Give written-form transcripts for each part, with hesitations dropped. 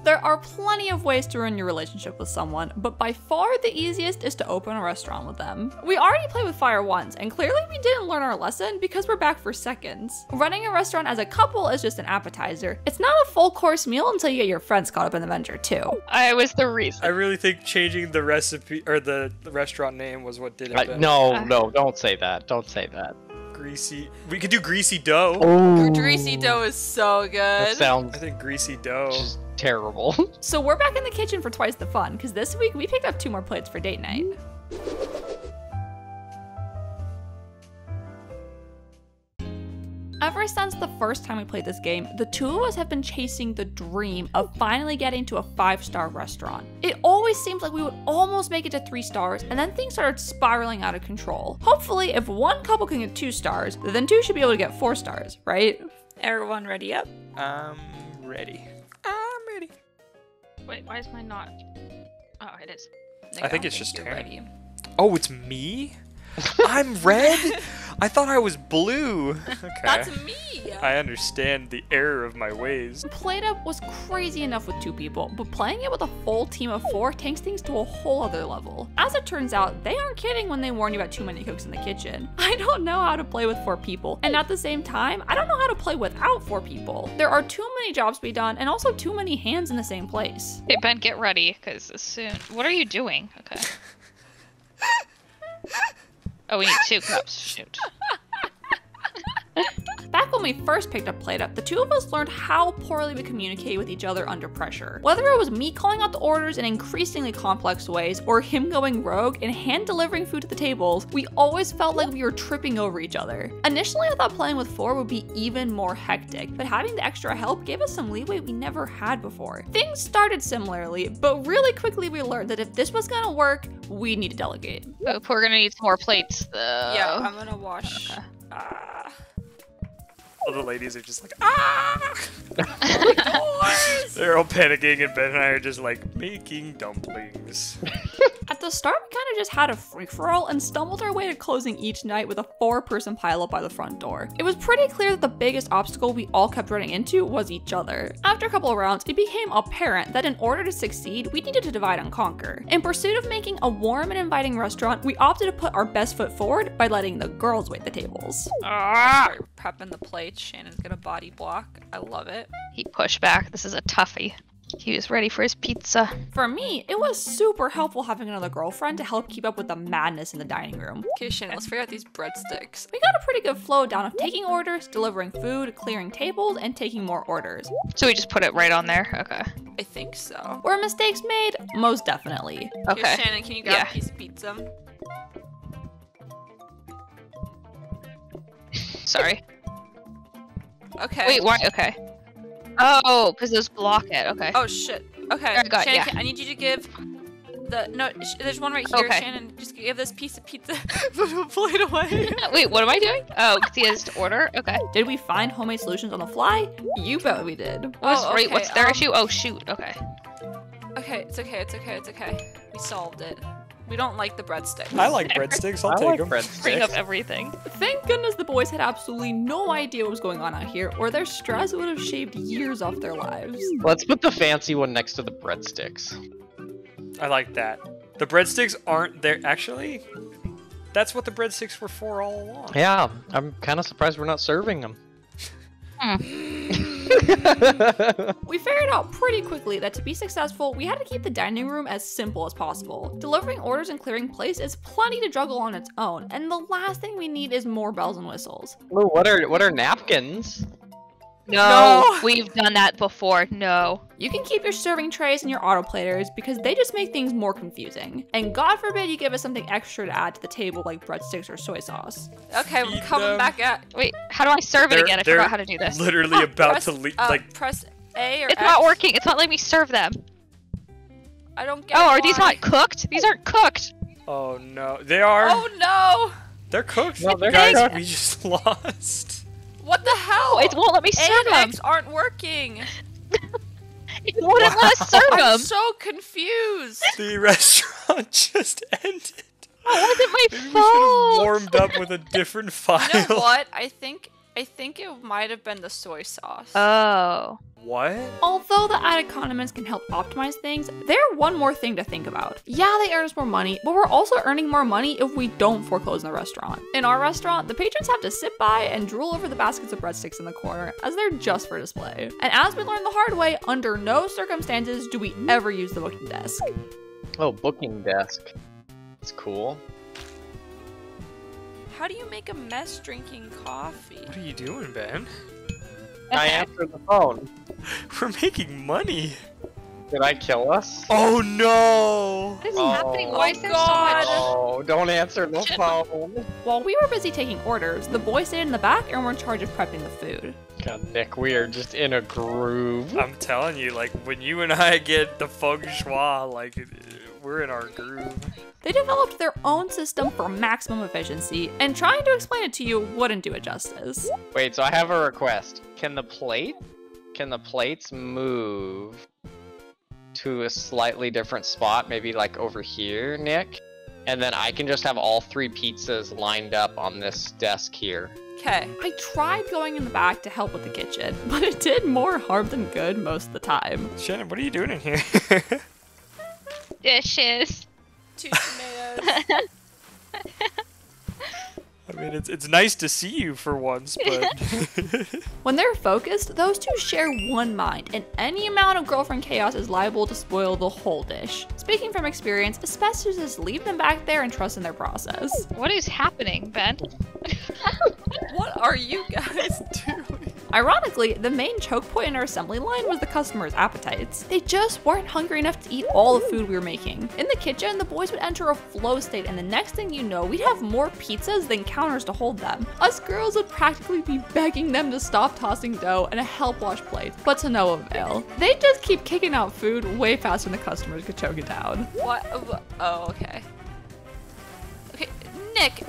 There are plenty of ways to ruin your relationship with someone, but by far the easiest is to open a restaurant with them. We already played with fire once, and clearly we didn't learn our lesson because we're back for seconds. Running a restaurant as a couple is just an appetizer. It's not a full course meal until you get your friends caught up in the venture too. I was the reason. I really think changing the recipe or the restaurant name was what did it. No, don't say that. Don't say that. Greasy. We could do greasy dough. Oh, Greasy dough is so good. that sounds I think greasy dough. just terrible. So we're back in the kitchen for twice the fun, because this week we picked up 2 more plates for date night. Ever since the first time we played this game, the 2 of us have been chasing the dream of finally getting to a 5-star restaurant. It always seemed like we would almost make it to 3 stars, and then things started spiraling out of control. Hopefully, if one couple can get 2 stars, then 2 should be able to get 4 stars, right? Everyone ready up? I'm ready. Wait, why is mine not? Oh, it is. I think it's just you're Tanner. ready. Oh, it's me? I'm red? I thought I was blue. Okay. That's me. I understand the error of my ways. PlateUp was crazy enough with 2 people, but playing it with a full team of 4 takes things to a whole other level. As it turns out, they aren't kidding when they warn you about too many cooks in the kitchen. I don't know how to play with 4 people, and at the same time, I don't know how to play without 4 people. There are too many jobs to be done, and also too many hands in the same place. Hey, Ben, get ready, because as soon... What are you doing? Okay. Oh, we need 2 cups. Shoot. Back when we first picked up PlateUp, the 2 of us learned how poorly we communicate with each other under pressure. Whether it was me calling out the orders in increasingly complex ways, or him going rogue and hand-delivering food to the tables, we always felt like we were tripping over each other. Initially, I thought playing with 4 would be even more hectic, but having the extra help gave us some leeway we never had before. Things started similarly, but really quickly we learned that if this was gonna work, we need to delegate. Hope we're gonna need some more plates, though. Yeah, I'm gonna wash. Okay. All the ladies are just like, ah! They're all panicking, and Ben and I are just like making dumplings. At the start, we kind of just had a free-for-all and stumbled our way to closing each night with a 4-person pileup by the front door. It was pretty clear that the biggest obstacle we all kept running into was each other. After a couple of rounds, it became apparent that in order to succeed, we needed to divide and conquer. In pursuit of making a warm and inviting restaurant, we opted to put our best foot forward by letting the girls wait the tables. Start prepping the plates. Shannon's gonna body block. I love it. He pushed back. This is a toughie. He was ready for his pizza. For me, it was super helpful having another girlfriend to help keep up with the madness in the dining room. Okay, Shannon, let's figure out these breadsticks. We got a pretty good flow down of taking orders, delivering food, clearing tables, and taking more orders. So we just put it right on there? Okay. I think so. Were mistakes made? Most definitely. Okay. Here, Shannon, can you grab Yeah. a piece of pizza? Sorry. Okay. Wait, why? Okay. Oh, because those block it. Okay. Oh shit. Okay. Alright, got it, Shannon, yeah. I need you to give the there's one right here. Okay. Shannon, just give this piece of pizza. Plate away. Wait, what am I doing? Oh, because he has to order? Okay. Did we find homemade solutions on the fly? You bet we did. Wait, what's their okay, issue? Oh, shoot. Okay. Okay, it's okay, it's okay, it's okay. We solved it. We don't like the breadsticks. I like breadsticks. I'll I take like them. Bring up breadsticks. everything. Thank goodness the boys had absolutely no idea what was going on out here, or their stress would have shaved years off their lives. Let's put the fancy one next to the breadsticks. I like that. The breadsticks aren't there. Actually, that's what the breadsticks were for all along. Yeah, I'm kind of surprised we're not serving them. We figured out pretty quickly that to be successful, we had to keep the dining room as simple as possible. Delivering orders and clearing plates is plenty to juggle on its own, and the last thing we need is more bells and whistles. Ooh, what are napkins? No, we've done that before. No. You can keep your serving trays and your autoplaters because they just make things more confusing. And God forbid you give us something extra to add to the table like breadsticks or soy sauce. Okay, we're Feed coming them. back at. Wait, how do I serve it again? I forgot how to do this. Literally about press, to leave. press A or It's X. not working. It's not letting me serve them. I don't get. Oh, why. are these not cooked? These aren't cooked. Oh no, they are. Oh no! They're cooked. No, they're Guys, cooked. we just lost. What the hell? It won't let me A serve and them. X aren't working. It wouldn't let us serve I'm them. so confused. The restaurant just ended. That wasn't my Maybe we should have fault. warmed up with a different file. You know what? I think I think it might have been the soy sauce. Oh. What? Although the added condiments can help optimize things, they're one more thing to think about. Yeah, they earn us more money, but we're also earning more money if we don't foreclose in the restaurant. In our restaurant, the patrons have to sit by and drool over the baskets of breadsticks in the corner, as they're just for display. And as we learned the hard way, under no circumstances do we ever use the booking desk. Oh, booking desk. It's cool. How do you make a mess drinking coffee? What are you doing, Ben? I answered the phone. We're making money. Did I kill us? Oh no! What is happening? Why is there so God. much? Oh, don't answer the phone. While we were busy taking orders, the boys stayed in the back and were in charge of prepping the food. God, Nick, we are just in a groove. I'm telling you, like, when you and I get the feng shui, like, we're in our groove. They developed their own system for maximum efficiency, and trying to explain it to you wouldn't do it justice. Wait, so I have a request. Can the plates move to a slightly different spot? Maybe like over here, Nick? And then I can just have all 3 pizzas lined up on this desk here. Okay. I tried going in the back to help with the kitchen, but it did more harm than good most of the time. Shannon, what are you doing in here? Dishes. 2 tomatoes. I mean, it's nice to see you for once, but... When they're focused, those two share one mind, and any amount of girlfriend chaos is liable to spoil the whole dish. Speaking from experience, it's best to just leave them back there and trust in their process. What is happening, Ben? What are you guys doing? Ironically, the main choke point in our assembly line was the customers' appetites. They just weren't hungry enough to eat all the food we were making. In the kitchen, the boys would enter a flow state, and the next thing you know, we'd have more pizzas than counters to hold them. Us girls would practically be begging them to stop tossing dough and help wash plates, but to no avail. They'd just keep kicking out food way faster than the customers could choke it down. What? Oh, okay. Okay, Nick.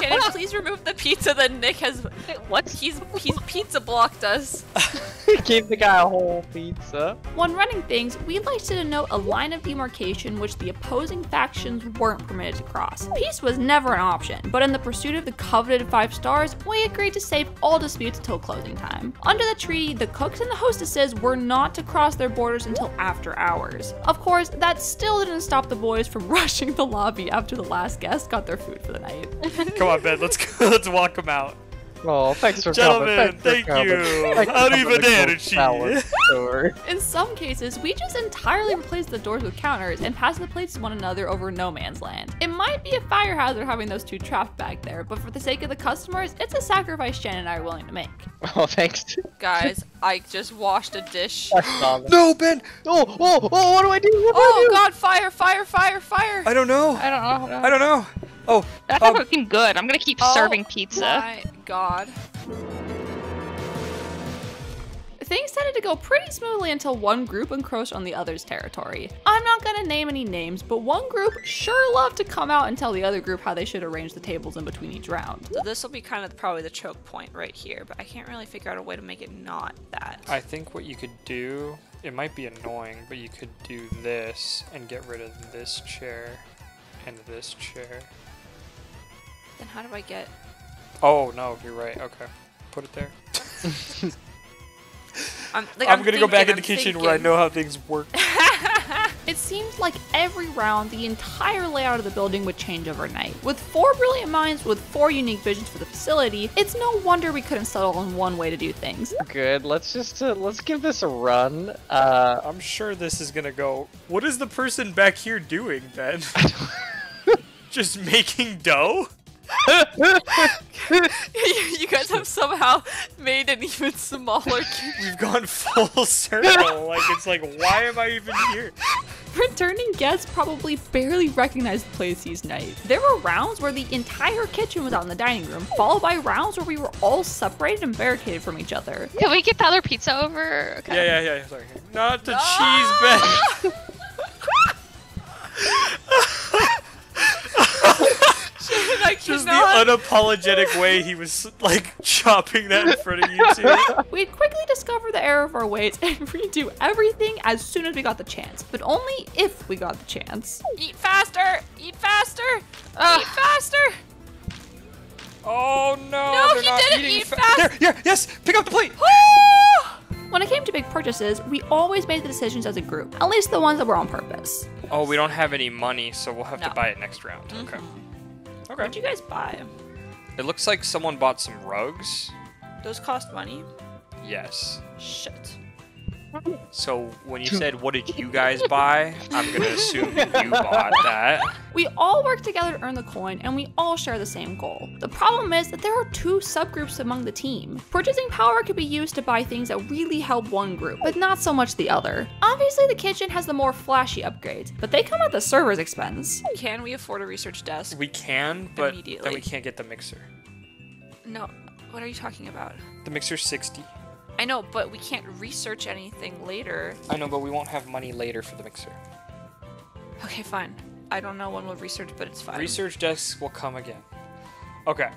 Shannon, please remove the pizza that Nick has. What? He's pizza blocked us. Gave the guy a whole pizza. When running things, we like to denote a line of demarcation which the opposing factions weren't permitted to cross. Peace was never an option, but in the pursuit of the coveted 5 stars, we agreed to save all disputes until closing time. Under the treaty, the cooks and the hostesses were not to cross their borders until after hours. Of course, that still didn't stop the boys from rushing the lobby after the last guest got their food for the night. Come on, Ben, let's go, let's walk them out. Oh, thanks for Gentlemen, coming. thank Thanks for you. coming. Thanks for coming to Arrivederci. Salad store. In some cases, we just entirely replace the doors with counters and pass the plates to one another over no man's land. It might be a fire hazard having those two trapped back there, but for the sake of the customers, it's a sacrifice Shannon and I are willing to make. Oh, thanks. Guys, I just washed a dish. No, Ben! Oh, what do I do? What do I Oh do? God! Fire! Fire! Fire! Fire! I don't know. I don't know. I don't know. Oh, That's not looking good. I'm gonna keep serving pizza. My God. Things tended to go pretty smoothly until one group encroached on the other's territory. I'm not gonna name any names, but one group sure loved to come out and tell the other group how they should arrange the tables in between each round. So this will be kind of probably the choke point right here, but I can't really figure out a way to make it not that. I think what you could do, it might be annoying, but you could do this and get rid of this chair and this chair. Then how do I get? Oh, no, you're right. Okay. Put it there. I'm gonna go back in the kitchen where I know how things work. It seemed like every round, the entire layout of the building would change overnight. With 4 brilliant minds with 4 unique visions for the facility, it's no wonder we couldn't settle on one way to do things. Good. Let's just let's give this a run. I'm sure this is gonna go. What is the person back here doing, Ben? Just making dough? You guys have somehow made an even smaller kitchen. We've gone full circle. Like, it's like, why am I even here? Returning guests probably barely recognized the place each night. There were rounds where the entire kitchen was out in the dining room, followed by rounds where we were all separated and barricaded from each other. Can we get the other pizza over? Okay. Yeah. Sorry. Not the cheese, Ben. I Just the cannot. unapologetic way he was, like, chopping that in front of you two. We'd quickly discover the error of our ways and redo everything as soon as we got the chance, but only if we got the chance. Eat faster! Eat faster! Eat faster! Oh no! No, they're he not didn't eating eat fast. There, yeah, yes. Pick up the plate. When it came to big purchases, we always made the decisions as a group, at least the ones that were on purpose. Oh, we don't have any money, so we'll have to No. buy it next round. Mhm. Okay. Okay. What'd you guys buy? It looks like someone bought some rugs. Those cost money? Yes. Shit. So when you said, what did you guys buy? I'm gonna assume you bought that. We all work together to earn the coin, and we all share the same goal. The problem is that there are two subgroups among the team. Purchasing power could be used to buy things that really help one group, but not so much the other. Obviously, the kitchen has the more flashy upgrades, but they come at the server's expense. Can we afford a research desk? We can, but then Immediately. we can't get the mixer. No. What are you talking about? The mixer's 60. I know, but we can't research anything later. I know, but we won't have money later for the mixer. Okay, fine. I don't know when we'll research, but it's fine. Research desks will come again. Okay.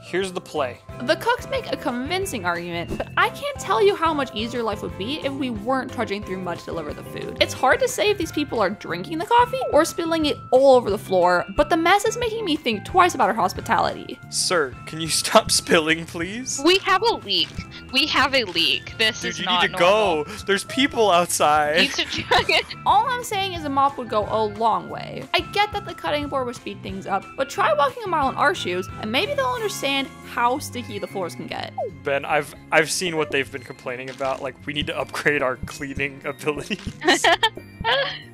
Here's the play. The cooks make a convincing argument, but I can't tell you how much easier life would be if we weren't trudging through mud to deliver the food. It's hard to say if these people are drinking the coffee or spilling it all over the floor, but the mess is making me think twice about our hospitality. Sir, can you stop spilling, please? We have a leak. We have a leak. This Dude, is you not need to normal. go. There's people outside. Need to check it. All I'm saying is a mop would go a long way. I get that the cutting board would speed things up, but try walking a mile in our shoes, and maybe they'll understand how sticky the floors can get. Ben, I've seen what they've been complaining about. Like, we need to upgrade our cleaning abilities.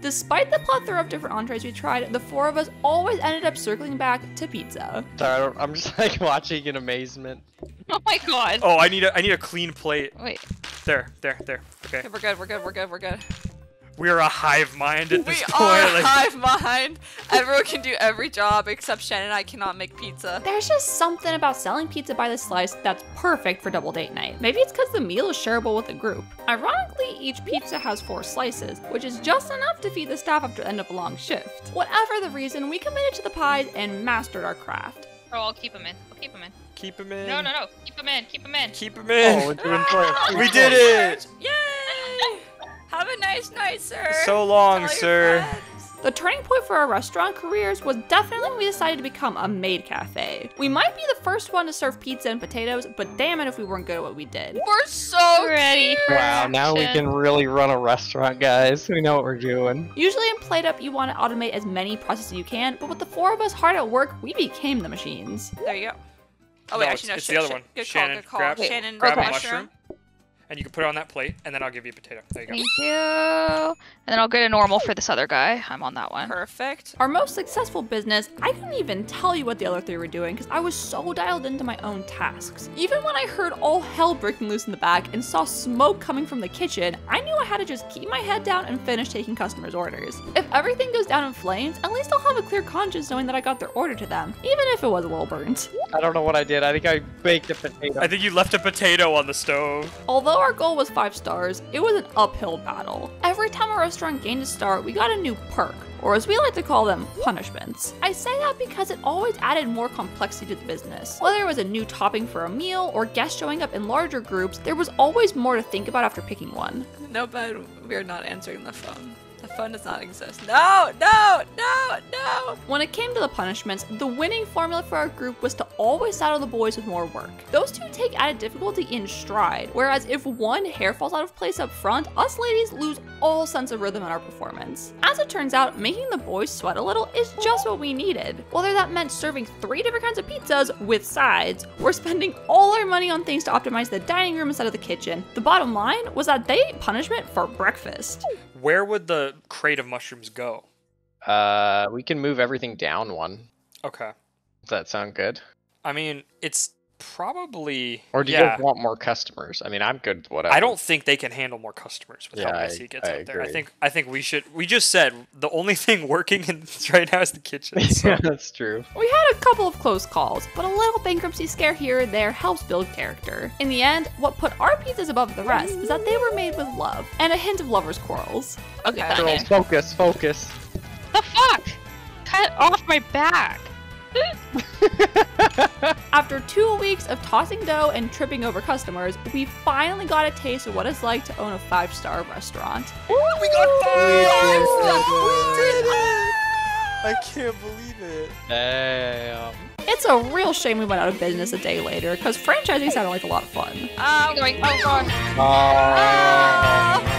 Despite the plethora of different entrees we tried, the four of us always ended up circling back to pizza. Sorry, I'm just like watching in amazement. Oh my god. Oh, I need a clean plate. Wait. There. Okay. Okay, we're good, we're good. We are a hive mind at this We point. are like- hive mind. Everyone can do every job except Shannon and I cannot make pizza. There's just something about selling pizza by the slice that's perfect for double date night. Maybe it's because the meal is shareable with the group. Ironically, each pizza has 4 slices, which is just enough to feed the staff after the end of a long shift. Whatever the reason, we committed to the pies and mastered our craft. Oh, I'll keep him in. I'll keep him in. Keep him in. No. Keep him in. Keep him in. Keep him in. Oh, into inventory. We did it. Yay! Have a nice night, sir. So long, Tell your sir. friends. The turning point for our restaurant careers was definitely when we decided to become a maid cafe. We might be the first one to serve pizza and potatoes, but damn it if we weren't good at what we did. We're so Ready for Wow, now we action. can really run a restaurant, guys. We know what we're doing. Usually in PlateUp, you want to automate as many processes as you can, but with the 4 of us hard at work, we became the machines. There you go. Oh wait, No, actually no. it's shit, the other shit. one. Good Shannon, call. Good call. grab- Shannon, Grab a Okay. mushroom, and you can put it on that plate, and then I'll give you a potato. There you go. Thank you. And then I'll get a normal for this other guy. I'm on that one. Perfect. Our most successful business, I couldn't even tell you what the other 3 were doing because I was so dialed into my own tasks. Even when I heard all hell breaking loose in the back and saw smoke coming from the kitchen, I knew I had to just keep my head down and finish taking customers' orders. If everything goes down in flames, at least I'll have a clear conscience knowing that I got their order to them, even if it was a little burnt. I don't know what I did. I think I baked a potato. I think you left a potato on the stove. Although our goal was 5 stars, it was an uphill battle. Every time a restaurant gained a star, we got a new perk, or as we like to call them, punishments. I say that because it always added more complexity to the business. Whether it was a new topping for a meal or guests showing up in larger groups, there was always more to think about after picking one. No, but we're not answering the phone. The phone does not exist. No, no, no, no. When it came to the punishments, the winning formula for our group was to always saddle the boys with more work. Those 2 take added difficulty in stride, whereas if one hair falls out of place up front, us ladies lose all sense of rhythm in our performance. As it turns out, making the boys sweat a little is just what we needed. Whether that meant serving 3 different kinds of pizzas with sides, or spending all our money on things to optimize the dining room instead of the kitchen, the bottom line was that they ate punishment for breakfast. Where would the crate of mushrooms go? We can move everything down 1. Okay. Does that sound good? I mean, it's probably. Or do you yeah. guys want more customers? I mean, I'm good with whatever. I don't think they can handle more customers with how Yeah, messy it gets I out there. agree. I think we should. We just said the only thing working in this right now is the kitchen. So. Yeah, that's true. We had a couple of close calls, but a little bankruptcy scare here or there helps build character. In the end, what put our pizzas above the rest is that they were made with love, and a hint of lovers' quarrels. Okay. Girls, focus, focus. The fuck? Cut off my back. After 2 weeks of tossing dough and tripping over customers, we finally got a taste of what it's like to own a 5-star restaurant. We got 5 stars! We did I can't believe it. Damn. It's a real shame we went out of business a day later, because franchising sounded like a lot of fun. Going. Oh god. Oh.